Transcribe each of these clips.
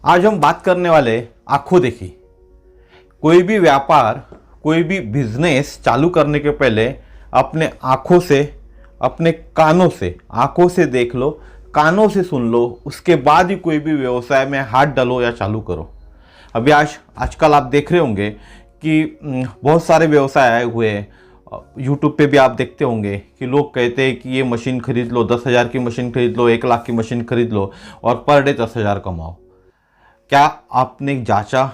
आज हम बात करने वाले आंखों देखी। कोई भी व्यापार, कोई भी बिजनेस चालू करने के पहले अपने आंखों से, अपने कानों से, आंखों से देख लो, कानों से सुन लो, उसके बाद ही कोई भी व्यवसाय में हाथ डालो या चालू करो। अभी आजकल आप देख रहे होंगे कि बहुत सारे व्यवसाय आए हुए हैं। यूट्यूब पे भी आप देखते होंगे कि लोग कहते हैं कि ये मशीन खरीद लो, 10,000 की मशीन खरीद लो, 1 लाख की मशीन खरीद लो और पर डे 10,000 कमाओ। क्या आपने जांचा,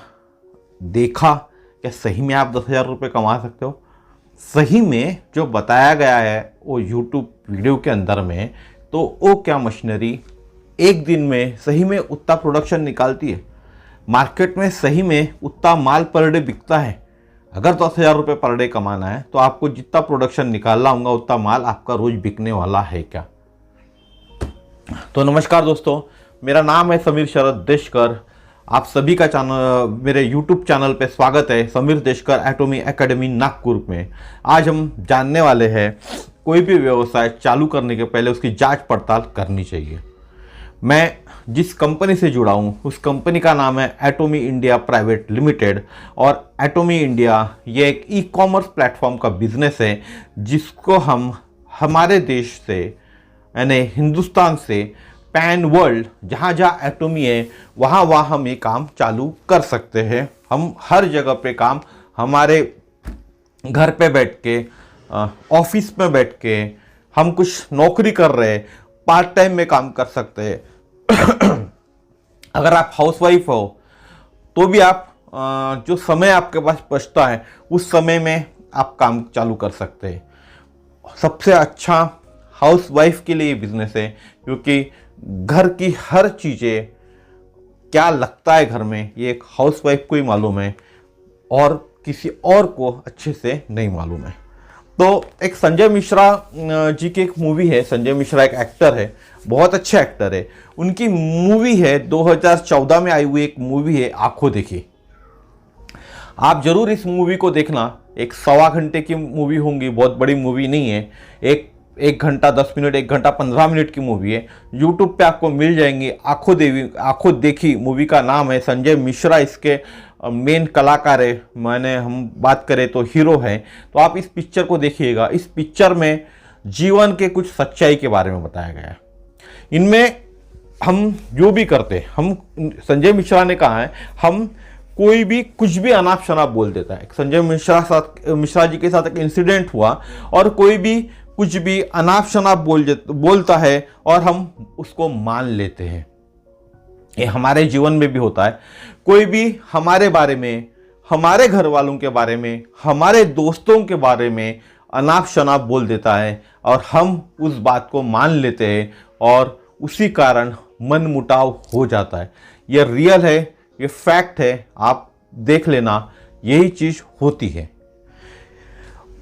देखा क्या सही में आप 10,000 रुपये कमा सकते हो? सही में जो बताया गया है वो यूट्यूब वीडियो के अंदर में, तो वो क्या मशीनरी एक दिन में सही में उतना प्रोडक्शन निकालती है? मार्केट में सही में उतना माल पर डे बिकता है? अगर 10,000 रुपये पर डे कमाना है तो आपको जितना प्रोडक्शन निकालना होगा उतना माल आपका रोज बिकने वाला है क्या? तो नमस्कार दोस्तों, मेरा नाम है समीर शरद देशकर। आप सभी का मेरे YouTube चैनल पे स्वागत है, समीर देशकर एटॉमी एकेडमी नागपुर में। आज हम जानने वाले हैं कोई भी व्यवसाय चालू करने के पहले उसकी जांच पड़ताल करनी चाहिए। मैं जिस कंपनी से जुड़ा हूँ उस कंपनी का नाम है एटॉमी इंडिया प्राइवेट लिमिटेड, और एटॉमी इंडिया ये एक ई-कॉमर्स प्लेटफॉर्म का बिजनेस है जिसको हम हमारे देश से यानी हिंदुस्तान से पैन वर्ल्ड जहाँ जहाँ एटॉमी है वहाँ वहाँ हम ये काम चालू कर सकते हैं। हम हर जगह पे काम हमारे घर पे बैठ के, ऑफिस में बैठ के, हम कुछ नौकरी कर रहे हैं, पार्ट टाइम में काम कर सकते हैं। अगर आप हाउसवाइफ हो तो भी आप जो समय आपके पास बचता है उस समय में आप काम चालू कर सकते हैं। सबसे अच्छा हाउसवाइफ के लिए बिजनेस है, क्योंकि घर की हर चीज़ें क्या लगता है घर में ये एक हाउसवाइफ को ही मालूम है और किसी और को अच्छे से नहीं मालूम है। तो एक संजय मिश्रा जी की एक मूवी है। संजय मिश्रा एक एक्टर है, बहुत अच्छे एक्टर है। उनकी मूवी है 2014 में आई हुई एक मूवी है आंखों देखी। आप जरूर इस मूवी को देखना। एक 1.25 घंटे की मूवी होंगी, बहुत बड़ी मूवी नहीं है। एक घंटा 10 मिनट, 1 घंटा 15 मिनट की मूवी है। यूट्यूब पे आपको मिल जाएंगी। आंखों देखी मूवी का नाम है। संजय मिश्रा इसके मेन कलाकार है। हम बात करें तो हीरो है। तो आप इस पिक्चर को देखिएगा। इस पिक्चर में जीवन के कुछ सच्चाई के बारे में बताया गया है। इनमें हम जो भी करते, हम संजय मिश्रा ने कहा है, हम कोई भी कुछ भी अनाप शनाप बोल देता है। संजय मिश्रा जी के साथ एक इंसिडेंट हुआ और कोई भी कुछ भी अनाप शनाप बोलता है और हम उसको मान लेते हैं। ये हमारे जीवन में भी होता है। कोई भी हमारे बारे में, हमारे घर वालों के बारे में, हमारे दोस्तों के बारे में अनाप शनाप बोल देता है और हम उस बात को मान लेते हैं और उसी कारण मन मुटाव हो जाता है। ये रियल है, ये फैक्ट है, आप देख लेना, यही चीज होती है।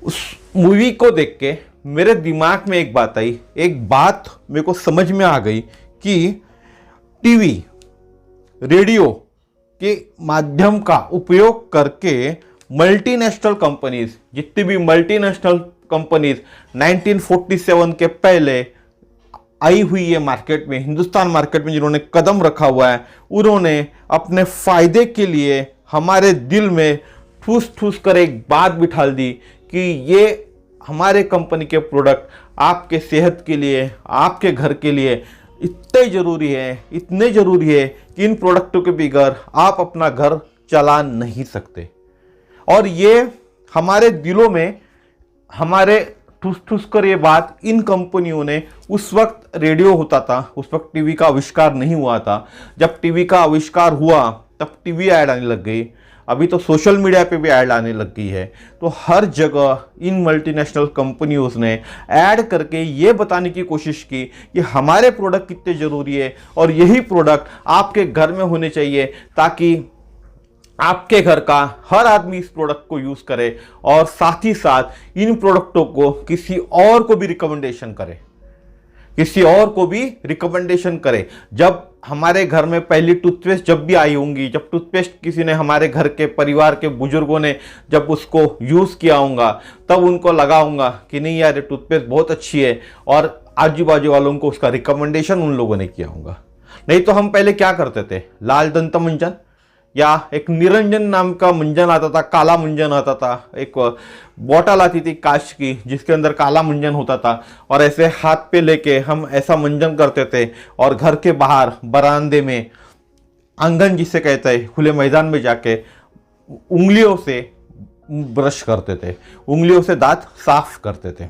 उस मूवी को देख के मेरे दिमाग में एक बात आई, एक बात मेरे को समझ में आ गई कि टीवी, रेडियो के माध्यम का उपयोग करके मल्टीनेशनल कंपनीज, जितनी भी मल्टीनेशनल कंपनीज 1947 के पहले आई हुई है मार्केट में, हिंदुस्तान मार्केट में जिन्होंने कदम रखा हुआ है, उन्होंने अपने फायदे के लिए हमारे दिल में ठूस ठूस कर एक बात बिठाल दी कि ये हमारे कंपनी के प्रोडक्ट आपके सेहत के लिए, आपके घर के लिए इतने ज़रूरी है, इतने ज़रूरी है कि इन प्रोडक्टों के बगैर आप अपना घर चला नहीं सकते। और ये हमारे दिलों में, हमारे ठूस ठूस कर ये बात इन कंपनियों ने, उस वक्त रेडियो होता था, उस वक्त टीवी का आविष्कार नहीं हुआ था। जब टीवी का आविष्कार हुआ तब टीवी ऐड आने लग गई। अभी तो सोशल मीडिया पे भी ऐड आने लग गई है। तो हर जगह इन मल्टीनेशनल कंपनियों ने ऐड करके ये बताने की कोशिश की कि हमारे प्रोडक्ट कितने ज़रूरी है और यही प्रोडक्ट आपके घर में होने चाहिए ताकि आपके घर का हर आदमी इस प्रोडक्ट को यूज़ करे और साथ ही साथ इन प्रोडक्टों को किसी और को भी रिकमेंडेशन करे, किसी और को भी रिकमेंडेशन करे। जब हमारे घर में पहली टूथपेस्ट जब भी आई होंगी, जब टूथपेस्ट किसी ने, हमारे घर के परिवार के बुजुर्गों ने जब उसको यूज़ किया होगा, तब उनको लगा होगा कि नहीं यार ये टूथपेस्ट बहुत अच्छी है और आजू बाजू वालों को उसका रिकमेंडेशन उन लोगों ने किया होगा। नहीं तो हम पहले क्या करते थे, लाल दंत मंजन या एक निरंजन नाम का मंजन आता था, काला मंजन आता था, एक बॉटल आती थी कांच की जिसके अंदर काला मंजन होता था, और ऐसे हाथ पे लेके हम ऐसा मंजन करते थे और घर के बाहर बरामदे में, आंगन जिसे कहते हैं, खुले मैदान में जाके उंगलियों से ब्रश करते थे, उंगलियों से दांत साफ करते थे।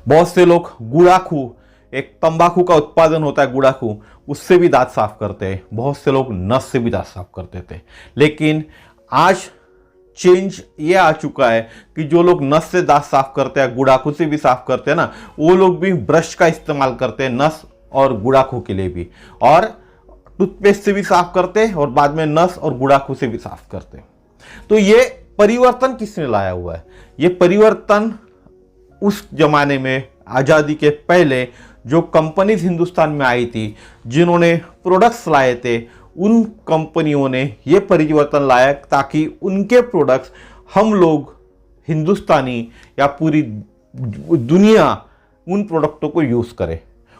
बहुत से लोग गुड़ाखू, एक तंबाकू का उत्पादन होता है गुड़ाखू, उससे भी दांत साफ करते हैं। बहुत से लोग नस से भी दांत साफ करते थे। लेकिन आज चेंज ये आ चुका है कि जो लोग नस से दांत साफ करते हैं, गुड़ाखू से भी साफ करते हैं ना, वो लोग भी ब्रश का इस्तेमाल करते हैं नस और गुड़ाखू के लिए भी, और टूथपेस्ट से भी साफ करते हैं और बाद में नस और गुड़ाखू से भी साफ करते हैं। तो ये परिवर्तन किसने लाया हुआ है? ये परिवर्तन उस जमाने में, आज़ादी के पहले, जो कंपनीज हिंदुस्तान में आई थी, जिन्होंने प्रोडक्ट्स लाए थे, उन कंपनियों ने ये परिवर्तन लाया ताकि उनके प्रोडक्ट्स हम लोग हिंदुस्तानी या पूरी दुनिया उन प्रोडक्टों को यूज़ करे,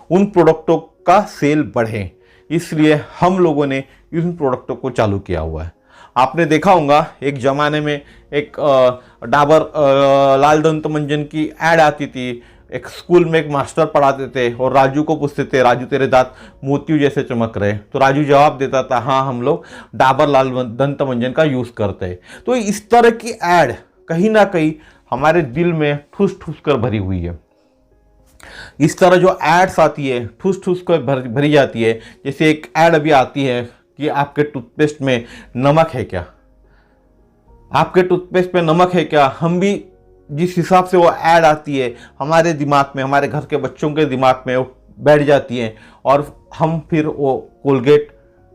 उन प्रोडक्टों का सेल बढ़े। इसलिए हम लोगों ने इन प्रोडक्टों को चालू किया हुआ है। आपने देखा होगा एक ज़माने में एक डाबर लाल दंत मंजन की ऐड आती थी। एक स्कूल में एक मास्टर पढ़ाते थे और राजू को पूछते थे, राजू तेरे दांत मोतियों जैसे चमक रहे, तो राजू जवाब देता था, हाँ हम लोग डाबर लाल दंत मंजन का यूज़ करते हैं। तो इस तरह की ऐड कहीं ना कहीं हमारे दिल में ठूस ठूस कर भरी हुई है। इस तरह जो एड्स आती है ठूस ठूस कर भरी जाती है। जैसे एक ऐड अभी आती है कि आपके टूथपेस्ट में नमक है क्या, आपके टूथपेस्ट में नमक है क्या। हम भी जिस हिसाब से वो ऐड आती है हमारे दिमाग में, हमारे घर के बच्चों के दिमाग में बैठ जाती है, और हम फिर वो कोलगेट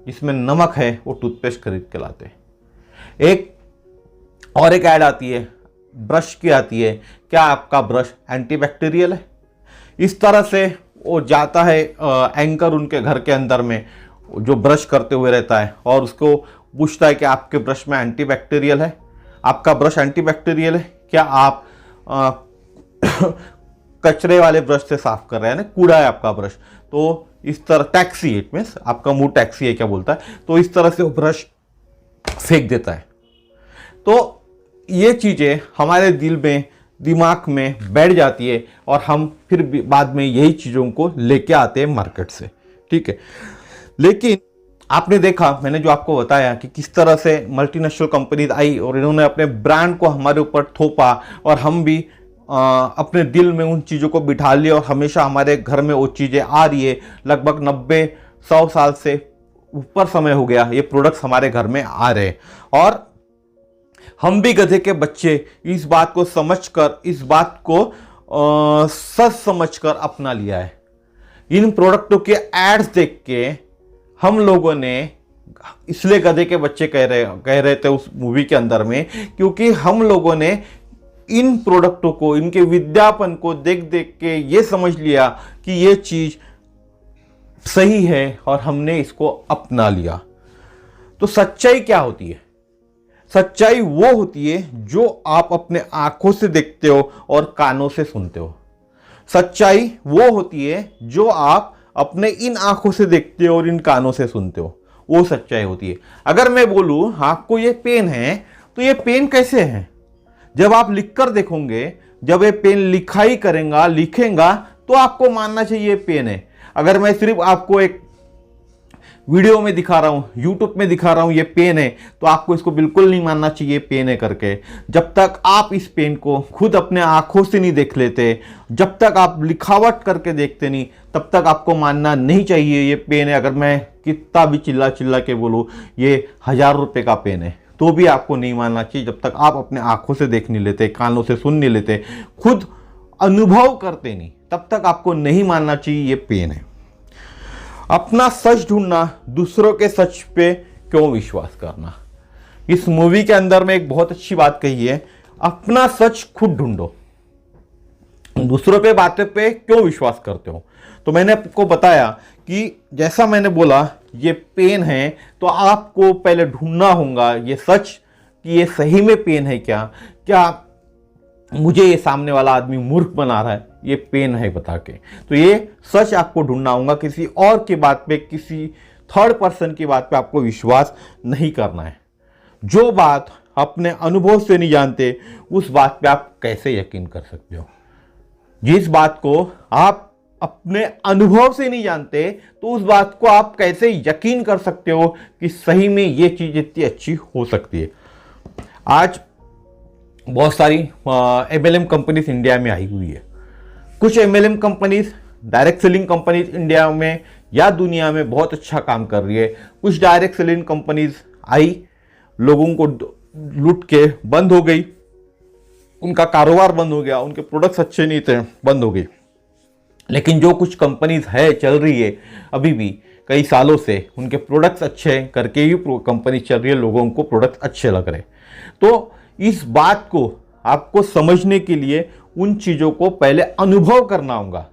जिसमें नमक है वो टूथपेस्ट खरीद के लाते हैं। एक ऐड आती है ब्रश की आती है, क्या आपका ब्रश एंटीबैक्टीरियल है? इस तरह से वो जाता है एंकर उनके घर के अंदर में जो ब्रश करते हुए रहता है और उसको पूछता है कि आपके ब्रश में एंटीबैक्टीरियल है, आपका ब्रश एंटीबैक्टीरियल है क्या, आप कचरे वाले ब्रश से साफ कर रहे हैं ना, कूड़ा है आपका ब्रश, तो इस तरह टैक्सी, इट मीन्स आपका मुंह टैक्सी है क्या बोलता है, तो इस तरह से वो ब्रश फेंक देता है। तो ये चीज़ें हमारे दिल में, दिमाग में बैठ जाती है और हम फिर बाद में यही चीज़ों को लेके आते हैं मार्केट से, ठीक है। लेकिन आपने देखा, मैंने जो आपको बताया कि किस तरह से मल्टीनेशनल कंपनीज आई और इन्होंने अपने ब्रांड को हमारे ऊपर थोपा, और हम भी अपने दिल में उन चीज़ों को बिठा लिए और हमेशा हमारे घर में वो चीज़ें आ रही है। लगभग 90-100 साल से ऊपर समय हो गया ये प्रोडक्ट्स हमारे घर में आ रहे, और हम भी गधे के बच्चे इस बात को समझकर, इस बात को सच समझकर अपना लिया है। इन प्रोडक्टों के एड्स देख के हम लोगों ने, इसलिए गधे के बच्चे कह रहे थे उस मूवी के अंदर में, क्योंकि हम लोगों ने इन प्रोडक्टों को, इनके विज्ञापन को देख देख के ये समझ लिया कि ये चीज सही है और हमने इसको अपना लिया। तो सच्चाई क्या होती है? सच्चाई वो होती है जो आप अपने आंखों से देखते हो और कानों से सुनते हो। सच्चाई वो होती है जो आप अपने इन आंखों से देखते हो और इन कानों से सुनते हो, वो सच्चाई होती है। अगर मैं बोलूं आपको ये पेन है, तो ये पेन कैसे है? जब आप लिखकर देखोगे, जब ये पेन लिखाई लिखेगा तो आपको मानना चाहिए पेन है। अगर मैं सिर्फ आपको एक वीडियो में दिखा रहा हूं, यूट्यूब में दिखा रहा हूं ये पेन है, तो आपको इसको बिल्कुल नहीं मानना चाहिए पेन है करके। जब तक आप इस पेन को खुद अपने आंखों से नहीं देख लेते, जब तक आप लिखावट करके देखते नहीं, तब तक आपको मानना नहीं चाहिए ये पेन है। अगर मैं कितना भी चिल्ला चिल्ला के बोलूं ये 1000 रुपए का पेन है, तो भी आपको नहीं मानना चाहिए जब तक आप अपने आंखों से देख नहीं लेते, कानों से सुन नहीं लेते, खुद अनुभव करते नहीं, तब तक आपको नहीं मानना चाहिए ये पेन है। अपना सच ढूंढना, दूसरों के सच पे क्यों विश्वास करना। इस मूवी के अंदर में एक बहुत अच्छी बात कही है, अपना सच खुद ढूंढो, दूसरों पे बातें पे क्यों विश्वास करते हो। तो मैंने आपको बताया कि जैसा मैंने बोला ये पेन है, तो आपको पहले ढूंढना होगा ये सच कि ये सही में पेन है क्या मुझे ये सामने वाला आदमी मूर्ख बना रहा है, ये पेन है बता के। तो ये सच आपको ढूंढना होगा, किसी और की बात पे, किसी थर्ड पर्सन की बात पे आपको विश्वास नहीं करना है। जो बात अपने अनुभव से नहीं जानते उस बात पे आप कैसे यकीन कर सकते हो? जिस बात को आप अपने अनुभव से नहीं जानते तो उस बात को आप कैसे यकीन कर सकते हो कि सही में ये चीज इतनी अच्छी हो सकती है? आज बहुत सारी MLM कंपनीज इंडिया में आई हुई है। कुछ MLM companies, direct selling companies India में या दुनिया में बहुत अच्छा काम कर रही है। कुछ डायरेक्ट सेलिंग कंपनीज आई, लोगों को लूट के बंद हो गई, उनका कारोबार बंद हो गया, उनके प्रोडक्ट्स अच्छे नहीं थे, बंद हो गई। लेकिन जो कुछ कंपनीज है, चल रही है अभी भी कई सालों से, उनके प्रोडक्ट्स अच्छे करके ही कंपनी चल रही है, लोगों को प्रोडक्ट्स अच्छे लग रहे। तो इस बात को आपको समझने के लिए उन चीज़ों को पहले अनुभव करना होगा।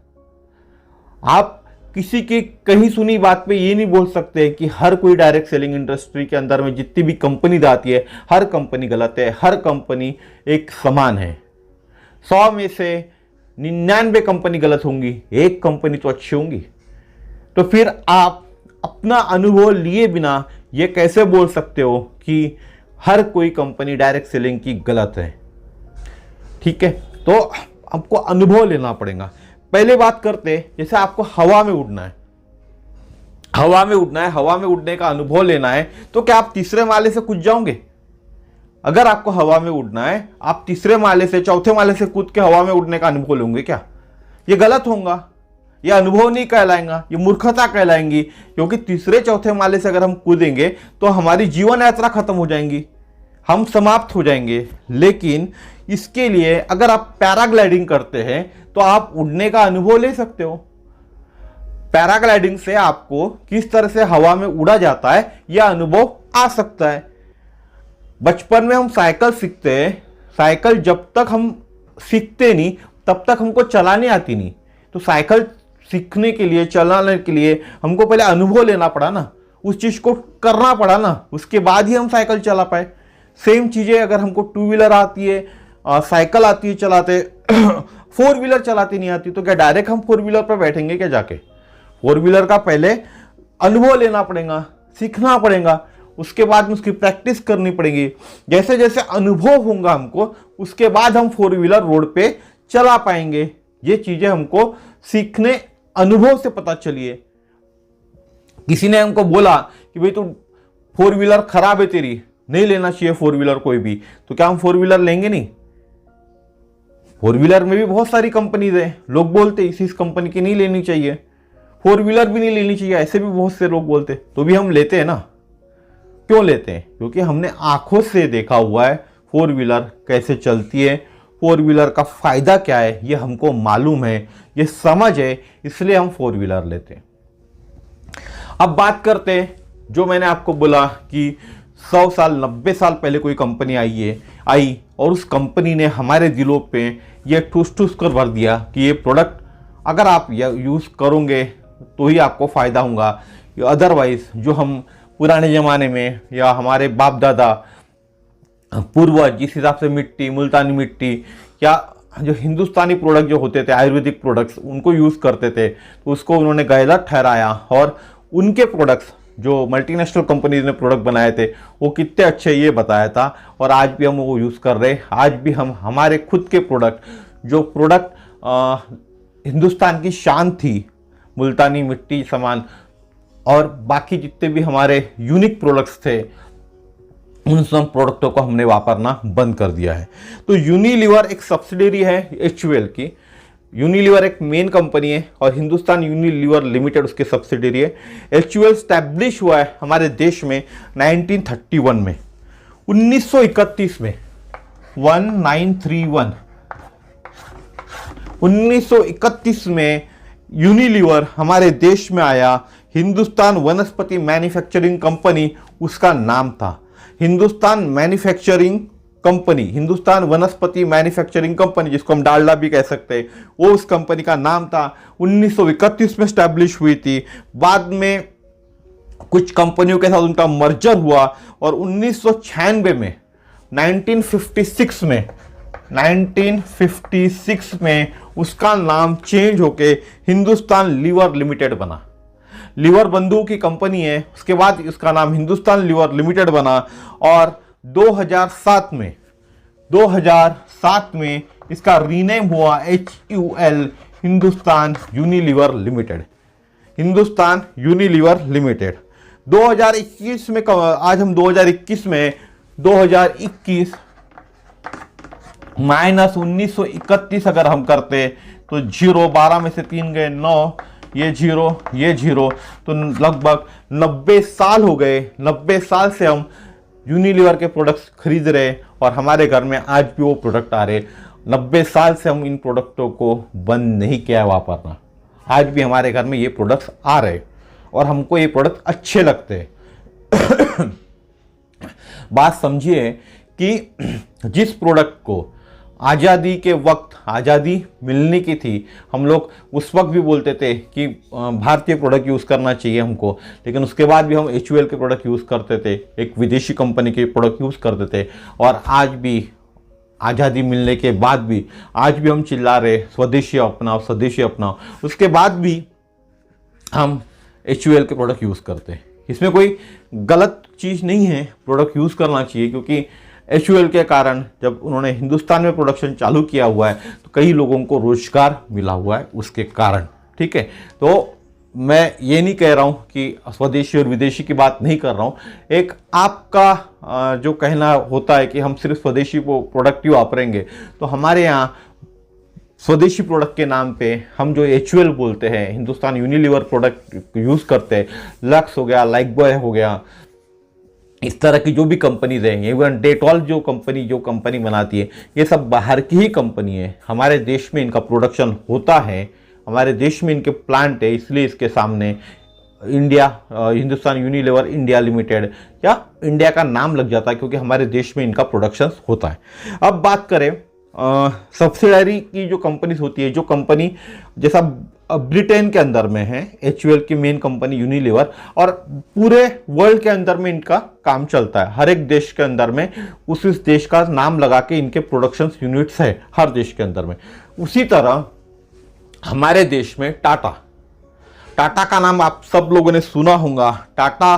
आप किसी की कहीं सुनी बात पे ये नहीं बोल सकते कि हर कोई डायरेक्ट सेलिंग इंडस्ट्री के अंदर में जितनी भी कंपनी आती है हर कंपनी गलत है, हर कंपनी एक समान है। 100 में से 99 कंपनी गलत होंगी, एक कंपनी तो अच्छी होंगी। तो फिर आप अपना अनुभव लिए बिना ये कैसे बोल सकते हो कि हर कोई कंपनी डायरेक्ट सेलिंग की गलत है? ठीक है, तो आपको अनुभव लेना पड़ेगा। पहले बात करते, जैसे आपको हवा में उड़ना है, हवा में उड़ना है, हवा में उड़ने का अनुभव लेना है, तो क्या आप तीसरे माले से कूद जाओगे? अगर आपको हवा में उड़ना है, आप तीसरे माले से, चौथे माले से कूद के हवा में उड़ने का अनुभव लोगे क्या? ये गलत होगा, ये अनुभव नहीं कहलाएगा, ये मूर्खता कहलाएंगी। क्योंकि तीसरे चौथे माले से अगर हम कूदेंगे तो हमारी जीवन यात्रा खत्म हो जाएंगी, हम समाप्त हो जाएंगे। लेकिन इसके लिए अगर आप पैराग्लाइडिंग करते हैं तो आप उड़ने का अनुभव ले सकते हो। पैराग्लाइडिंग से आपको किस तरह से हवा में उड़ा जाता है यह अनुभव आ सकता है। बचपन में हम साइकिल सीखते हैं, साइकिल जब तक हम सीखते नहीं तब तक हमको चलाने आती नहीं। तो साइकिल सीखने के लिए, चलाने के लिए हमको पहले अनुभव लेना पड़ा ना, उस चीज को करना पड़ा ना, उसके बाद ही हम साइकिल चला पाए। सेम चीजें अगर हमको 2 व्हीलर आती है, साइकिल आती है चलाते, 4 व्हीलर चलाती नहीं आती, तो क्या डायरेक्ट हम 4 व्हीलर पर बैठेंगे क्या जाके? 4 व्हीलर का पहले अनुभव लेना पड़ेगा, सीखना पड़ेगा, उसके बाद में उसकी प्रैक्टिस करनी पड़ेगी। जैसे जैसे अनुभव होगा हमको, उसके बाद हम 4 व्हीलर रोड पे चला पाएंगे। ये चीजें हमको सीखने, अनुभव से पता चलिए। किसी ने हमको बोला कि भाई तू 4 व्हीलर खराब है, तेरी नहीं लेना चाहिए 4 व्हीलर कोई भी, तो क्या हम 4 व्हीलर लेंगे नहीं? 4 व्हीलर में भी बहुत सारी कंपनीज है, लोग बोलते इस कंपनी की नहीं लेनी चाहिए, 4 व्हीलर भी नहीं लेनी चाहिए, ऐसे भी बहुत से लोग बोलते, तो भी हम लेते हैं ना। क्यों लेते हैं? क्योंकि हमने आंखों से देखा हुआ है 4 व्हीलर कैसे चलती है, 4 व्हीलर का फायदा क्या है ये हमको मालूम है, ये समझ है, इसलिए हम 4 व्हीलर लेते हैं। अब बात करते हैं, जो मैंने आपको बोला कि 100 साल 90 साल पहले कोई कंपनी आई और उस कंपनी ने हमारे दिलों पे ये ठूस ठूस कर भर दिया कि ये प्रोडक्ट अगर आप यूज़ करोगे तो ही आपको फ़ायदा होगा, अदरवाइज जो हम पुराने ज़माने में या हमारे बाप दादा पूर्वज जिस हिसाब से मिट्टी, मुल्तानी मिट्टी या जो हिंदुस्तानी प्रोडक्ट जो होते थे, आयुर्वेदिक प्रोडक्ट्स, उनको यूज़ करते थे, तो उसको उन्होंने गलत ठहराया और उनके प्रोडक्ट्स जो मल्टीनेशनल कंपनीज ने प्रोडक्ट बनाए थे वो कितने अच्छे ये बताया था, और आज भी हम वो यूज़ कर रहे हैं। आज भी हम हमारे खुद के प्रोडक्ट, जो प्रोडक्ट हिंदुस्तान की शान थी, मुल्तानी मिट्टी सामान और बाकी जितने भी हमारे यूनिक प्रोडक्ट्स थे, उन सब प्रोडक्टों को हमने वापरना बंद कर दिया है। तो यूनिलीवर एक सब्सिडरी है HUL की। यूनिलीवर एक मेन कंपनी है और हिंदुस्तान यूनिलीवर लिमिटेड उसके सब्सिडरी है। HUL स्टैब्लिश हुआ है हमारे देश में 1931 में, 1931 में 1931 1931 में यूनिलीवर हमारे देश में आया। हिंदुस्तान वनस्पति मैन्युफैक्चरिंग कंपनी उसका नाम था, हिंदुस्तान मैन्युफैक्चरिंग कंपनी, हिंदुस्तान वनस्पति मैन्युफैक्चरिंग कंपनी, जिसको हम डालडा भी कह सकते हैं, वो उस कंपनी का नाम था। 1931 में स्टैब्लिश हुई थी। बाद में कुछ कंपनियों के साथ उनका मर्जर हुआ और 1996 में 1956 में 1956 में उसका नाम चेंज होके हिंदुस्तान लीवर लिमिटेड बना। लीवर बंदूक की कंपनी है, उसके बाद इसका नाम हिंदुस्तान लीवर लिमिटेड बना। और 2007 में इसका रीनेम हुआ HUL, Hindustan Unilever limited. Hindustan Unilever limited 2021 में, आज हम 2021 में, 2021 माइनस 1931 अगर हम करते तो 0, 12 में से 3 गए 9, ये 0, तो लगभग 90 साल हो गए। 90 साल से हम यूनिलीवर के प्रोडक्ट्स खरीद रहे और हमारे घर में आज भी वो प्रोडक्ट आ रहे। 90 साल से हम इन प्रोडक्टों को बंद नहीं किया है वापरना, आज भी हमारे घर में ये प्रोडक्ट्स आ रहे और हमको ये प्रोडक्ट अच्छे लगते हैं। बात समझिए कि जिस प्रोडक्ट को आज़ादी के वक्त आज़ादी मिलने की थी, हम लोग उस वक्त भी बोलते थे कि भारतीय प्रोडक्ट यूज़ करना चाहिए हमको, लेकिन उसके बाद भी हम HUL के प्रोडक्ट यूज़ करते थे, एक विदेशी कंपनी के प्रोडक्ट यूज़ करते थे। और आज भी आज़ादी मिलने के बाद भी आज भी हम चिल्ला रहे स्वदेशी अपनाओ, स्वदेशी अपनाओ। उसके बाद भी हम HUL के प्रोडक्ट यूज़ करते हैं। इसमें कोई गलत चीज़ नहीं है, प्रोडक्ट यूज़ करना चाहिए, क्योंकि HUL के कारण जब उन्होंने हिंदुस्तान में प्रोडक्शन चालू किया हुआ है तो कई लोगों को रोजगार मिला हुआ है उसके कारण। ठीक है, तो मैं ये नहीं कह रहा हूँ कि स्वदेशी और विदेशी की बात नहीं कर रहा हूँ। एक आपका जो कहना होता है कि हम सिर्फ स्वदेशी प्रोडक्ट ही वापरेंगे, तो हमारे यहाँ स्वदेशी प्रोडक्ट के नाम पे हम जो HUL बोलते हैं, हिंदुस्तान यूनिलीवर प्रोडक्ट यूज़ करते हैं, लक्स हो गया, लाइफबॉय हो गया, इस तरह की जो भी कंपनीज हैं, इवन डेटॉल जो कंपनी बनाती है, ये सब बाहर की ही कंपनी है। हमारे देश में इनका प्रोडक्शन होता है, हमारे देश में इनके प्लांट है, इसलिए इसके सामने India, Hindustan Unilever India limited या इंडिया का नाम लग जाता है, क्योंकि हमारे देश में इनका प्रोडक्शन होता है। अब बात करें सब्सिडरी की जो कंपनीज होती है, जो कंपनी जैसा ब्रिटेन के अंदर में है HUL की मेन कंपनी यूनिलीवर, और पूरे वर्ल्ड के अंदर में इनका काम चलता है। हर एक देश के अंदर में उस देश का नाम लगा के इनके प्रोडक्शन यूनिट्स है हर देश के अंदर में। उसी तरह हमारे देश में टाटा का नाम आप सब लोगों ने सुना होगा। टाटा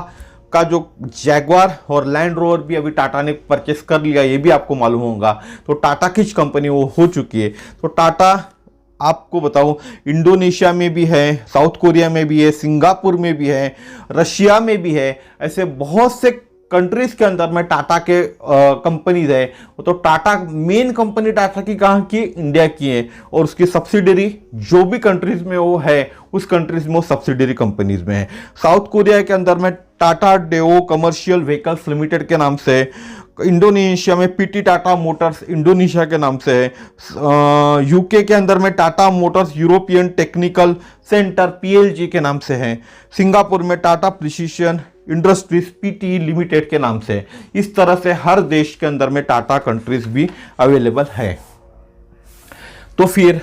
का जो जैगवार और लैंड रोवर भी अभी टाटा ने परचेस कर लिया, ये भी आपको मालूम होगा। तो टाटा की कंपनी वो हो चुकी है। तो टाटा आपको बताऊं, इंडोनेशिया में भी है, साउथ कोरिया में भी है, सिंगापुर में भी है, रशिया में भी है। ऐसे बहुत से कंट्रीज के अंदर में टाटा के कंपनीज है। तो टाटा मेन कंपनी टाटा की कहाँ की, इंडिया की है, और उसकी सब्सिडरी जो भी कंट्रीज में वो है उस कंट्रीज में वो सब्सिडरी कंपनीज में है। साउथ कोरिया के अंदर में टाटा डेओ कमर्शियल व्हीकल्स लिमिटेड के नाम से, इंडोनेशिया में PT टाटा मोटर्स इंडोनेशिया के नाम से है, UK के अंदर में Tata Motors European technical centre PLG के नाम से है, सिंगापुर में Tata precision industries PT limited के नाम से। इस तरह से हर देश के अंदर में टाटा कंट्रीज भी अवेलेबल है। तो फिर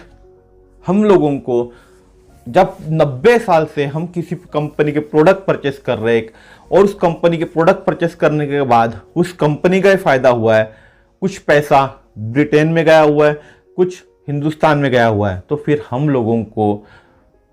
हम लोगों को जब 90 साल से हम किसी कंपनी के प्रोडक्ट परचेस कर रहे हैं और उस कंपनी के प्रोडक्ट परचेस करने के बाद उस कंपनी का ही फायदा हुआ है, कुछ पैसा ब्रिटेन में गया हुआ है, कुछ हिंदुस्तान में गया हुआ है, तो फिर हम लोगों को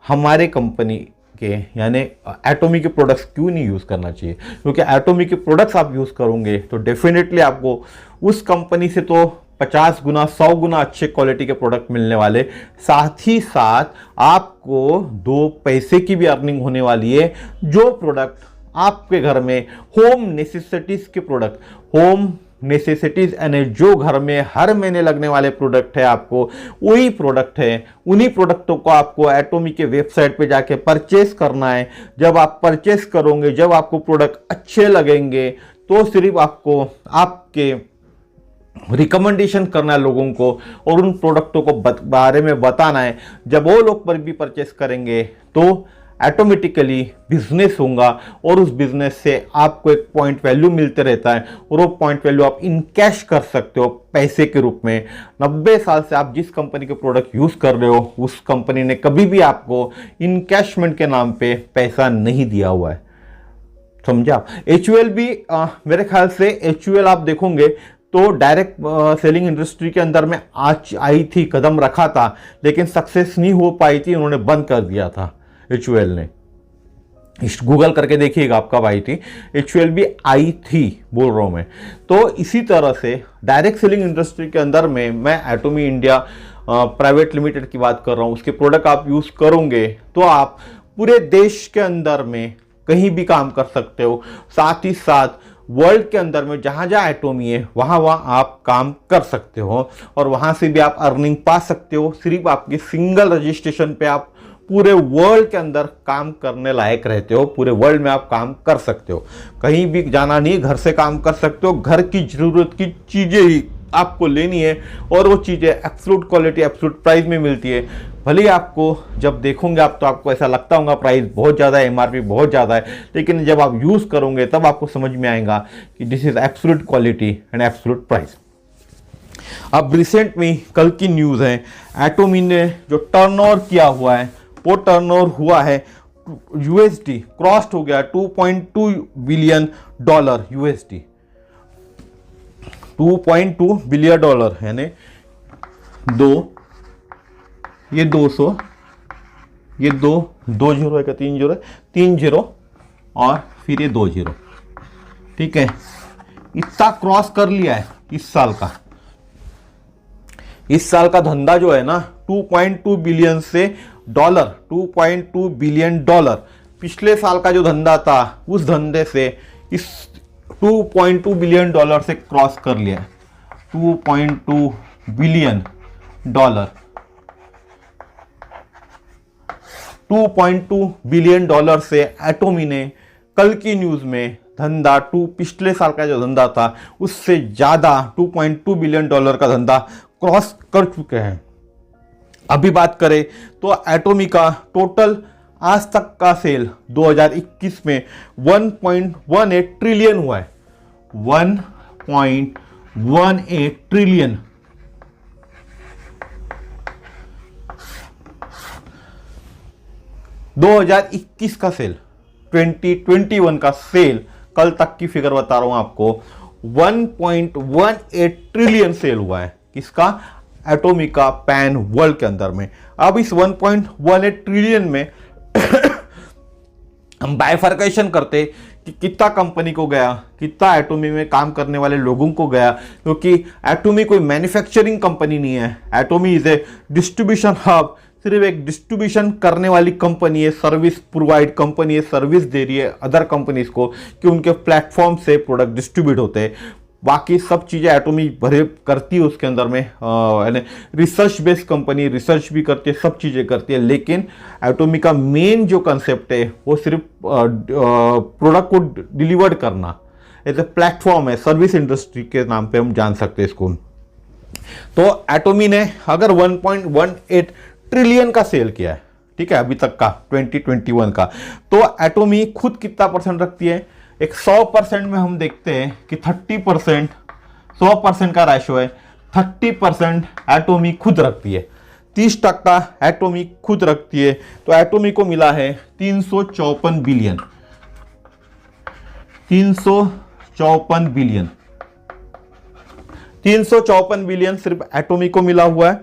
हमारे कंपनी के यानी एटॉमी के प्रोडक्ट्स क्यों नहीं यूज़ करना चाहिए? क्योंकि एटॉमी के प्रोडक्ट्स आप यूज़ करोगे तो डेफिनेटली आपको उस कंपनी से तो 50 गुना 100 गुना अच्छे क्वालिटी के प्रोडक्ट मिलने वाले, साथ ही साथ आपको 2 पैसे की भी अर्निंग होने वाली है। जो प्रोडक्ट आपके घर में होम नेसेसिटीज के प्रोडक्ट, होम नेसेसिटीज यानी जो घर में हर महीने लगने वाले प्रोडक्ट है, आपको वही प्रोडक्ट है, उन्हीं प्रोडक्टों को आपको एटॉमी के वेबसाइट पे जाके परचेस करना है। जब आप परचेस करोगे, जब आपको प्रोडक्ट अच्छे लगेंगे, तो सिर्फ आपको आपके रिकमेंडेशन करना है लोगों को और उन प्रोडक्टों को बारे में बताना है। जब वो लोग पर भी परचेस करेंगे तो ऑटोमेटिकली बिजनेस होगा और उस बिजनेस से आपको एक पॉइंट वैल्यू मिलते रहता है और वो पॉइंट वैल्यू आप इन कैश कर सकते हो पैसे के रूप में। 90 साल से आप जिस कंपनी के प्रोडक्ट यूज कर रहे हो उस कंपनी ने कभी भी आपको इनकैशमेंट के नाम पे पैसा नहीं दिया हुआ है, समझा? HUL भी मेरे ख्याल से HUL आप देखोगे तो डायरेक्ट सेलिंग इंडस्ट्री के अंदर में आज आई थी, कदम रखा था, लेकिन सक्सेस नहीं हो पाई थी, उन्होंने बंद कर दिया था HUL ने। गूगल करके देखिएगा आप कब आई थी, HUL भी आई थी बोल रहा हूं मैं। तो इसी तरह से डायरेक्ट सेलिंग इंडस्ट्री के अंदर में मैं एटोमी इंडिया प्राइवेट लिमिटेड की बात कर रहा हूं, उसके प्रोडक्ट आप यूज करोगे तो आप पूरे देश के अंदर में कहीं भी काम कर सकते हो, साथ ही साथ वर्ल्ड के अंदर में जहां जहां एटोमी है वहां वहां आप काम कर सकते हो, और वहां से भी आप अर्निंग पा सकते हो। सिर्फ आपके सिंगल रजिस्ट्रेशन पे आप पूरे वर्ल्ड के अंदर काम करने लायक रहते हो, पूरे वर्ल्ड में आप काम कर सकते हो, कहीं भी जाना नहीं, घर से काम कर सकते हो। घर की जरूरत की चीजें ही आपको लेनी है, और वो चीजें एब्सोल्यूट क्वालिटी एब्सोल्यूट प्राइस में मिलती है। भले ही आपको जब देखोगे आप तो आपको ऐसा लगता होगा प्राइस बहुत ज़्यादा है, MRP बहुत ज़्यादा है, लेकिन जब आप यूज़ करोगे तब आपको समझ में आएगा कि this is absolute quality and absolute price. अब रिसेंट में कल की न्यूज़ है, एटोमी ने जो टर्नओवर किया हुआ है वो टर्नओवर हुआ है USD क्रॉस्ड हो गया $2.2 बिलियन USD, $2.2 बिलियन यानी ये 200, ये दो जीरो है क्या, 3 जीरो, 3 जीरो और फिर ये 2 जीरो, ठीक है, इतना क्रॉस कर लिया है इस साल का। इस साल का धंधा जो है ना 2.2 बिलियन से $2.2 बिलियन, पिछले साल का जो धंधा था उस धंधे से इस $2.2 बिलियन से क्रॉस कर लिया है, $2.2 बिलियन, $2.2 बिलियन से एटोमी ने कल की न्यूज में धंधा पिछले साल का जो धंधा था उससे ज्यादा $2.2 बिलियन का धंधा क्रॉस कर चुके हैं। अभी बात करें तो एटोमी का टोटल आज तक का सेल 2021 में 1.18 ट्रिलियन हुआ है, 1.18 ट्रिलियन। $2021 का सेल, 2021 का सेल, कल तक की फिगर बता रहा हूं आपको, 1.18 ट्रिलियन सेल हुआ है। किसका? एटोमी का पैन वर्ल्ड के अंदर में। अब इस 1.18 ट्रिलियन में हम बाइफर्केशन करते कि कितना कंपनी को गया, कितना एटोमी में काम करने वाले लोगों को गया, क्योंकि एटोमी कोई मैन्युफैक्चरिंग कंपनी नहीं है। Atomy is a distribution hub, सिर्फ एक डिस्ट्रीब्यूशन करने वाली कंपनी है, सर्विस प्रोवाइड कंपनी है, सर्विस दे रही है अदर कंपनीज को कि उनके प्लेटफॉर्म से प्रोडक्ट डिस्ट्रीब्यूट होते हैं। बाकी सब चीज़ें एटोमी भरे करती है उसके अंदर में, यानी रिसर्च बेस्ड कंपनी, रिसर्च भी करती है, सब चीज़ें करती है। लेकिन एटोमी का मेन जो कंसेप्ट है वो सिर्फ प्रोडक्ट को डिलीवर्ड करना, एज ए प्लेटफॉर्म है, सर्विस इंडस्ट्री के नाम पे हम जान सकते हैं इसको। तो एटोमी ने अगर 1.18 ट्रिलियन का सेल किया है, ठीक है, अभी तक का 2021 का, तो एटोमी खुद कितना परसेंट रखती है? एक 100% में हम देखते हैं कि 30%, 100% का रेशो है, 30% एटोमी खुद रखती है, 30% एटोमी खुद रखती है। तो एटोमी को मिला है 354 बिलियन, 354 बिलियन, 354 बिलियन सिर्फ एटोमी को मिला हुआ है,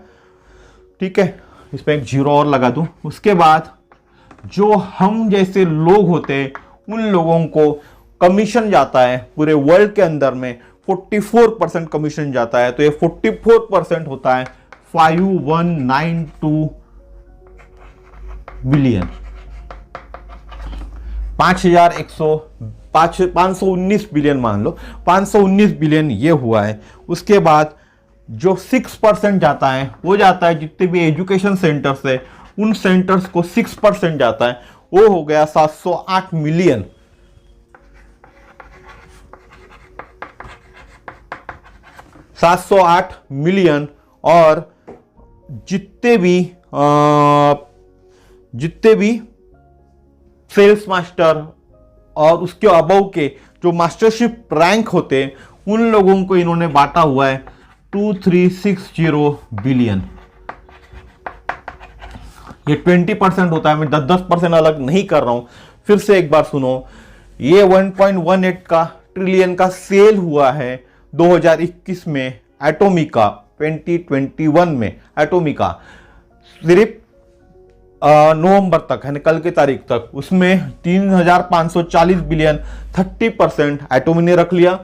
ठीक है। इस पर एक जीरो और लगा दूं। उसके बाद जो हम जैसे लोग होते हैं उन लोगों को कमीशन जाता है पूरे वर्ल्ड के अंदर में 44% कमीशन जाता है। तो ये 44% होता है 5192 बिलियन, 519 बिलियन मान लो, 519 बिलियन ये हुआ है। उसके बाद जो 6% जाता है वो जाता है जितने भी एजुकेशन सेंटर्स है उन सेंटर्स को 6% जाता है, वो हो गया 708 मिलियन। 708 मिलियन। और जितने भी सेल्स मास्टर और उसके अबव के जो मास्टरशिप रैंक होते हैं उन लोगों को इन्होंने बांटा हुआ है 2360 बिलियन। ये 20% होता है, मैं 10% अलग नहीं कर रहा हूं। फिर से एक बार सुनो, ये 1.18 का ट्रिलियन का सेल हुआ है 2021 में एटोमिका 2021 में एटोमिका सिर्फ नवंबर तक यानी कल की तारीख तक उसमें 3,540 बिलियन 30% एटोमी ने रख लिया।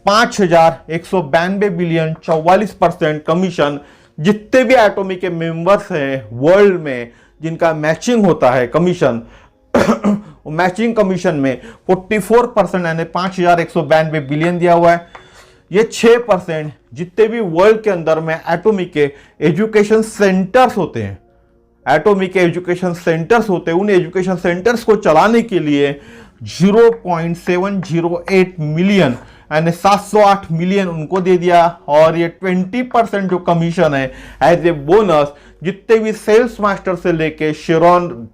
5,192 बिलियन 44% कमीशन जितने भी एटोमी के मेंबर्स हैं वर्ल्ड में जिनका मैचिंग होता है कमीशन मैचिंग कमीशन में 44% यानी 5,192 बिलियन दिया हुआ है। ये 6% जितने भी वर्ल्ड के अंदर में एटोमी के एजुकेशन सेंटर्स होते हैं एटोमी के एजुकेशन सेंटर्स होते हैं उन एजुकेशन सेंटर्स को चलाने के लिए 0.708 मिलियन यानी 708 मिलियन उनको दे दिया। और ये 20% जो कमीशन है एज ए बोनस जितने भी सेल्स मास्टर से लेके शेरॉन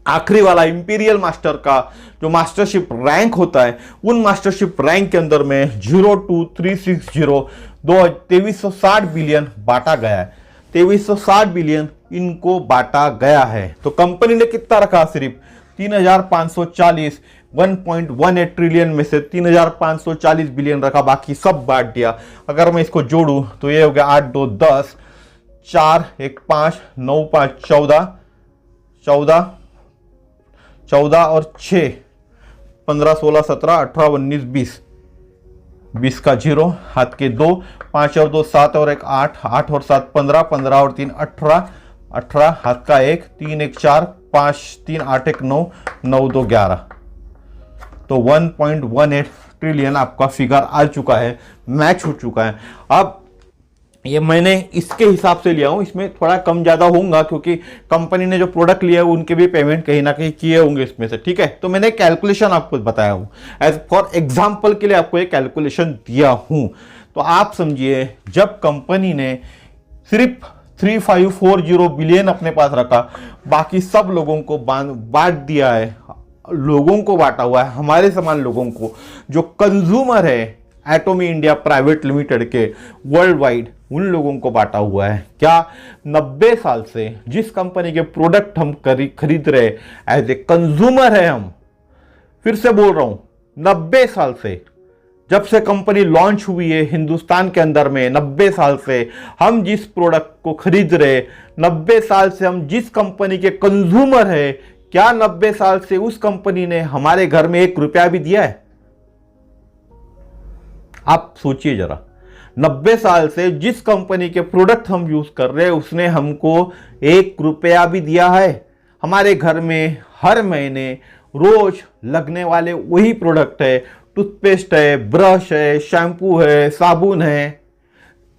आखिरी वाला इंपीरियल मास्टर का जो मास्टरशिप रैंक होता है उन मास्टरशिप रैंक के अंदर में 02360 2360 बिलियन बांटा गया है। 2360 बिलियन इनको बांटा गया है। तो कंपनी ने कितना रखा? सिर्फ 3,540 1.18 ट्रिलियन में से 3,540 बिलियन रखा, बाकी सब बांट दिया। अगर मैं इसको जोड़ूं तो ये हो गया 8 2 10 4 1 5 9 5 14 और 6 15 16 17 18 19 20 का 0 हाथ के 2 5 और 2 7 और 1 8 8 और 7 15 15 और 3 18 हाथ का 1 3 1 4 5 3 8 1 9 9 2 11 तो 1.18 ट्रिलियन आपका फिगर आ चुका है, मैच हो चुका है। अब ये मैंने इसके हिसाब से लिया हूं, इसमें थोड़ा कम ज्यादा होगा क्योंकि कंपनी ने जो प्रोडक्ट लिया है उनके भी पेमेंट कहीं ना कहीं किए होंगे इसमें से, ठीक है। तो मैंने कैलकुलेशन आपको बताया हूं, एज फॉर एग्जांपल के लिए आपको एक कैलकुलेशन दिया हूं। तो आप समझिए जब कंपनी ने सिर्फ 3540 बिलियन अपने पास रखा, बाकी सब लोगों को बांट दिया है, लोगों को बांटा हुआ है, हमारे समान लोगों को जो कंज्यूमर है एटोमी इंडिया प्राइवेट लिमिटेड के वर्ल्ड वाइड उन लोगों को बांटा हुआ है। क्या 90 साल से जिस कंपनी के प्रोडक्ट हम खरीद रहे एज ए कंज्यूमर है, हम फिर से बोल रहा हूं 90 साल से जब से कंपनी लॉन्च हुई है हिंदुस्तान के अंदर में, 90 साल से हम जिस प्रोडक्ट को खरीद रहे, 90 साल से हम जिस कंपनी के कंज्यूमर है, क्या 90 साल से उस कंपनी ने हमारे घर में 1 रुपया भी दिया है? आप सोचिए जरा, 90 साल से जिस कंपनी के प्रोडक्ट हम यूज कर रहे हैं उसने हमको 1 रुपया भी दिया है? हमारे घर में हर महीने रोज लगने वाले वही प्रोडक्ट है, टूथपेस्ट है, ब्रश है, शैम्पू है, साबुन है,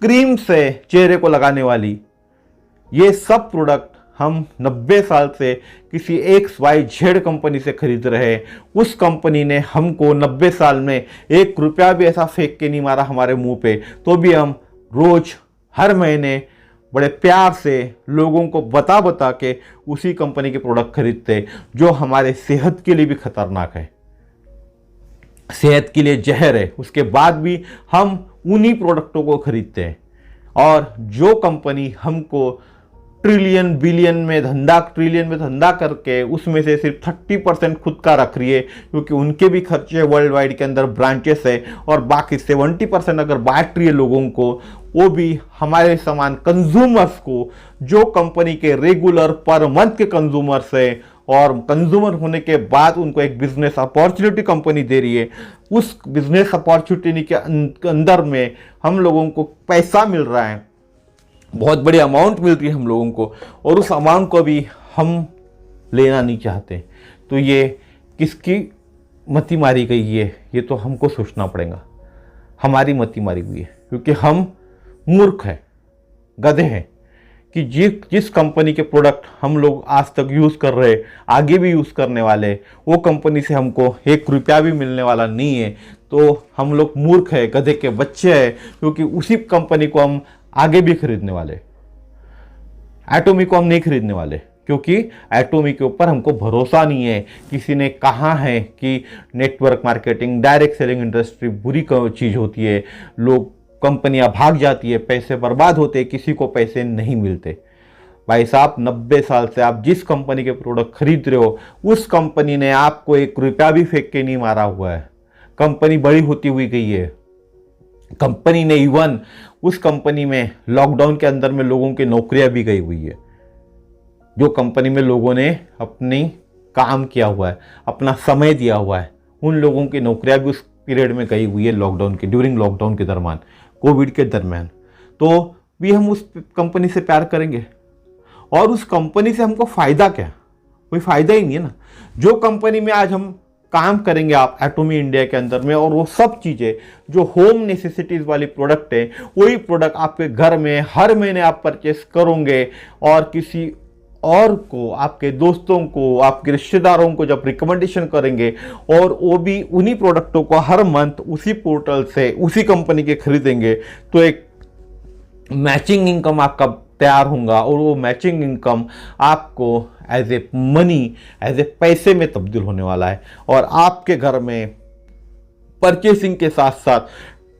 क्रीम्स है चेहरे को लगाने वाली, ये सब प्रोडक्ट हम 90 साल से किसी XYZ कंपनी से खरीद रहे हैं। उस कंपनी ने हमको 90 साल में 1 रुपया भी ऐसा फेंक के नहीं मारा हमारे मुंह पे, तो भी हम रोज हर महीने बड़े प्यार से लोगों को बता बता के उसी कंपनी के प्रोडक्ट खरीदते जो हमारे सेहत के लिए भी खतरनाक है, सेहत के लिए जहर है, उसके बाद भी हम उन्हीं प्रोडक्टों को खरीदते हैं। और जो कंपनी हमको ट्रिलियन में धंधा करके उसमें से सिर्फ 30% खुद का रख रही है क्योंकि उनके भी खर्चे वर्ल्ड वाइड के अंदर ब्रांचेस है, और बाकी 70% अगर बांट रही है लोगों को, वो भी हमारे समान कंज्यूमर्स को जो कंपनी के रेगुलर पर मंथ के कंज्यूमर्स है और कंज्यूमर होने के बाद उनको एक बिजनेस अपॉर्चुनिटी कंपनी दे रही है। उस बिजनेस अपॉर्चुनिटी के अंदर में हम लोगों को पैसा मिल रहा है, बहुत बड़ी अमाउंट मिल रही है हम लोगों को, और उस अमाउंट को भी हम लेना नहीं चाहते। तो ये किसकी मति मारी गई है, ये तो हमको सोचना पड़ेगा। हमारी मति मारी हुई है क्योंकि हम मूर्ख हैं, गधे हैं कि जिस कंपनी के प्रोडक्ट हम लोग आज तक यूज़ कर रहे, आगे भी यूज़ करने वाले, वो कंपनी से हमको 1 रुपया भी मिलने वाला नहीं है। तो हम लोग मूर्ख है, गधे के बच्चे हैं, क्योंकि उसी कंपनी को हम आगे भी खरीदने वाले, एटोमी को हम नहीं खरीदने वाले क्योंकि एटोमी के ऊपर हमको भरोसा नहीं है। किसी ने कहा है कि network marketing, direct selling industry बुरी चीज़ होती है, लोग कंपनियां भाग जाती है, पैसे बर्बाद होते हैं, किसी को पैसे नहीं मिलते। भाई साहब 90 साल से आप जिस कंपनी के प्रोडक्ट खरीद रहे हो उस कंपनी ने आपको 1 रुपया भी फेंक के नहीं मारा हुआ है। कंपनी बड़ी होती हुई गई है, कंपनी ने इवन उस कंपनी में लॉकडाउन के अंदर में लोगों की नौकरियां भी गई हुई है। जो कंपनी में लोगों ने अपनी काम किया हुआ है, अपना समय दिया हुआ है, उन लोगों की नौकरियां भी उस पीरियड में गई हुई है, लॉकडाउन के ड्यूरिंग लॉकडाउन के दरमियान, कोविड के दरमियान। तो भी हम उस कंपनी से प्यार करेंगे और उस कंपनी से हमको फायदा क्या? कोई फायदा ही नहीं है ना। जो कंपनी में आज हम काम करेंगे आप एटॉमी इंडिया के अंदर में, और वो सब चीज़ें जो होम नेसेसिटीज़ वाली प्रोडक्ट है, वही प्रोडक्ट आपके घर में हर महीने आप परचेस करोगे और किसी और को, आपके दोस्तों को, आपके रिश्तेदारों को जब रिकमेंडेशन करेंगे और वो भी उन्हीं प्रोडक्टों को हर मंथ उसी पोर्टल से उसी कंपनी के खरीदेंगे, तो एक मैचिंग इनकम आपका तैयार होगा और वो मैचिंग इनकम आपको as a money, as a पैसे में तब्दील होने वाला है और आपके घर में परचेसिंग के साथ साथ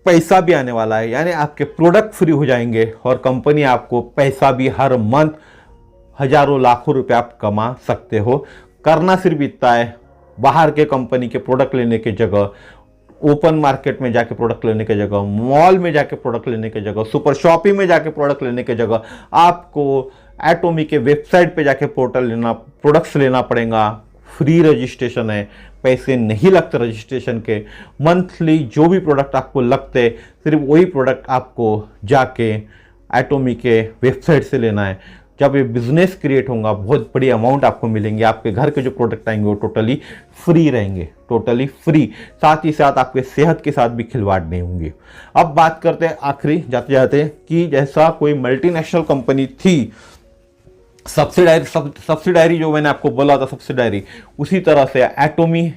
पैसा भी आने वाला है। यानी आपके प्रोडक्ट फ्री हो जाएंगे और कंपनी आपको पैसा भी हर मंथ हजारों लाखों रुपए आप कमा सकते हो। करना सिर्फ इतना है, बाहर के कंपनी के प्रोडक्ट लेने की जगह, ओपन मार्केट में जाके प्रोडक्ट लेने की जगह, मॉल में जाके प्रोडक्ट लेने की जगह, सुपर शॉपिंग में जाके प्रोडक्ट लेने की जगह आपको एटॉमी के वेबसाइट पे जाके प्रोडक्ट्स लेना पड़ेगा। फ्री रजिस्ट्रेशन है, पैसे नहीं लगते रजिस्ट्रेशन के। मंथली जो भी प्रोडक्ट आपको लगते सिर्फ वही प्रोडक्ट आपको जाके एटॉमी के वेबसाइट से लेना है। जब ये बिजनेस क्रिएट होगा बहुत बड़ी अमाउंट आपको मिलेंगे। आपके घर के जो प्रोडक्ट आएंगे वो टोटली फ्री रहेंगे, टोटली फ्री। साथ ही साथ आपके सेहत के साथ भी खिलवाड़ नहीं होंगे। अब बात करते हैं आखिरी जाते जाते कि जैसा कोई मल्टीनेशनल कंपनी थी, सब्सिडायरी जो मैंने आपको बोला था सब्सिडायरी, उसी तरह से एटॉमी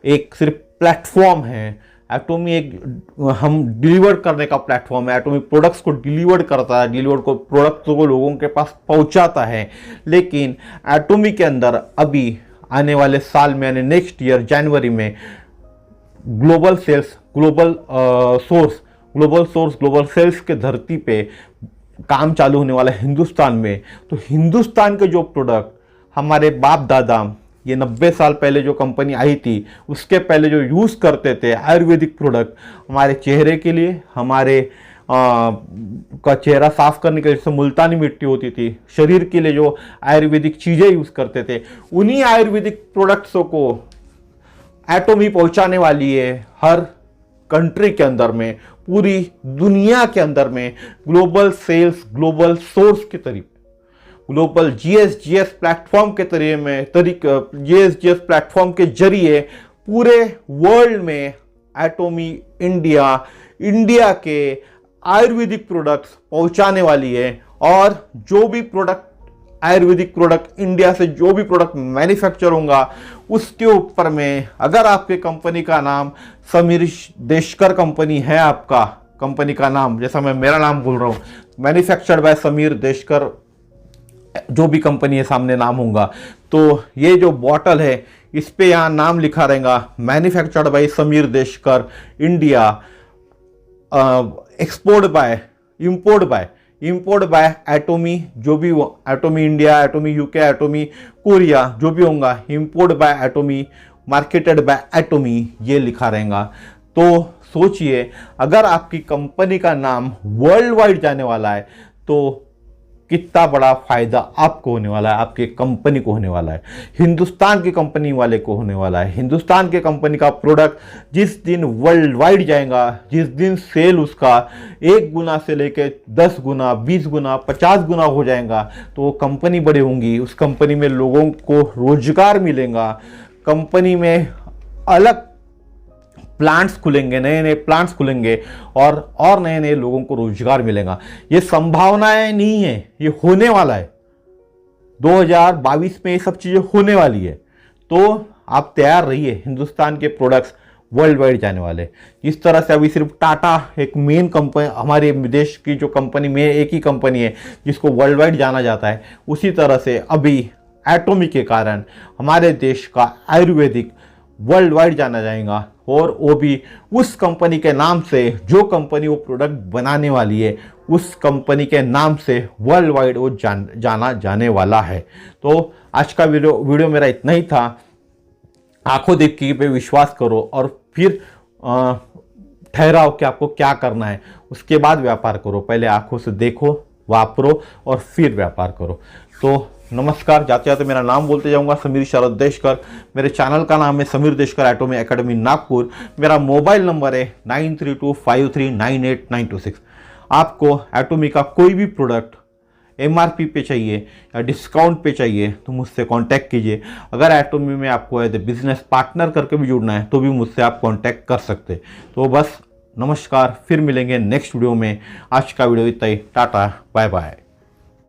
एक सिर्फ प्लेटफॉर्म है। एटॉमी एक हम डिलीवर करने का प्लेटफॉर्म है। एटॉमी प्रोडक्ट्स को डिलीवर करता है, प्रोडक्ट्स को लोगों के पास पहुंचाता है। लेकिन एटॉमी के अंदर अभी आने वाले साल में, यानी नेक्स्ट ईयर जनवरी में, ग्लोबल सेल्स के धरती पे काम चालू होने वाला है हिंदुस्तान में। तो हिंदुस्तान के जो प्रोडक्ट हमारे बाप दादा, ये 90 साल पहले जो कंपनी आई थी, उसके पहले जो यूज़ करते थे आयुर्वेदिक प्रोडक्ट, हमारे चेहरे के लिए, हमारे का चेहरा साफ करने के लिए जैसे मुल्तानी मिट्टी होती थी, शरीर के लिए जो आयुर्वेदिक चीज़ें यूज़ करते थे, उन्हीं आयुर्वेदिक प्रोडक्ट्सों को एटॉमी पहुंचाने वाली है हर कंट्री के अंदर में, पूरी दुनिया के अंदर में, ग्लोबल सेल्स, ग्लोबल सोर्स के तरीके, ग्लोबल जीएसजीएस प्लेटफॉर्म के जीएसजीएस प्लेटफॉर्म के जरिए पूरे वर्ल्ड में एटॉमी इंडिया के आयुर्वेदिक प्रोडक्ट्स पहुंचाने वाली है। और जो भी आयुर्वेदिक प्रोडक्ट इंडिया से जो भी प्रोडक्ट मैन्युफैक्चर होगा, उसके ऊपर में अगर आपके कंपनी का नाम समीर देशकर कंपनी है, आपका कंपनी का नाम, जैसा मैं मेरा नाम बोल रहा हूँ, मैन्युफैक्चर्ड बाय समीर देशकर, जो भी कंपनी है सामने नाम होगा, तो ये जो बॉटल है इस पे यहाँ नाम लिखा रहेगा manufactured by Sameer Deshkar India, import by Atomy, जो भी Atomy India, Atomy UK, Atomy Korea, जो भी होगा, import by Atomy, marketed by Atomy, ये लिखा रहेगा। तो सोचिए, अगर आपकी कंपनी का नाम वर्ल्ड वाइड जाने वाला है तो कितना बड़ा फायदा आपको होने वाला है, आपके कंपनी को होने वाला है, हिंदुस्तान की कंपनी वाले को होने वाला है। हिंदुस्तान के कंपनी का प्रोडक्ट जिस दिन वर्ल्ड वाइड जाएगा, जिस दिन सेल उसका 1 गुना से लेकर 10 गुना, 20 गुना, 50 गुना हो जाएगा, तो वो कंपनी बड़ी होंगी, उस कंपनी में लोगों को रोजगार मिलेगा, कंपनी में अलग प्लांट्स खुलेंगे, नए नए प्लांट्स खुलेंगे और नए नए लोगों को रोजगार मिलेगा। ये संभावनाएं नहीं है, ये होने वाला है। 2022 में ये सब चीजें होने वाली है। तो आप तैयार रहिए, हिंदुस्तान के प्रोडक्ट्स वर्ल्ड वाइड जाने वाले। इस तरह से अभी सिर्फ टाटा एक मेन कंपनी, हमारे देश की जो कंपनी में एक ही कंपनी है जिसको वर्ल्ड वाइड जाना जाता है, उसी तरह से अभी एटॉमी के कारण हमारे देश का आयुर्वेदिक वर्ल्ड वाइड जाना जाएगा। और वो भी उस कंपनी के नाम से, जो कंपनी वो प्रोडक्ट बनाने वाली है, उस कंपनी के नाम से वर्ल्ड वाइड वो जाना जाने वाला है। तो आज का वीडियो मेरा इतना ही था। आंखों देखी पे विश्वास करो और फिर ठहराओ कि आपको क्या करना है, उसके बाद व्यापार करो। पहले आंखों से देखो, वापरो और फिर व्यापार करो। तो नमस्कार, जाते जाते मेरा नाम बोलते जाऊंगा, समीर शरद देशकर। मेरे चैनल का नाम है समीर देशकर एटॉमी एकेडमी नागपुर। मेरा मोबाइल नंबर है 9325398926। आपको एटॉमी का कोई भी प्रोडक्ट MRP पे चाहिए या डिस्काउंट पे चाहिए तो मुझसे कांटेक्ट कीजिए। अगर एटॉमी में आपको एज ए बिजनेस पार्टनर करके भी जुड़ना है तो भी मुझसे आप कांटेक्ट कर सकते। तो बस नमस्कार, फिर मिलेंगे नेक्स्ट वीडियो में। आज का वीडियो इतना ही, टाटा बाय बाय।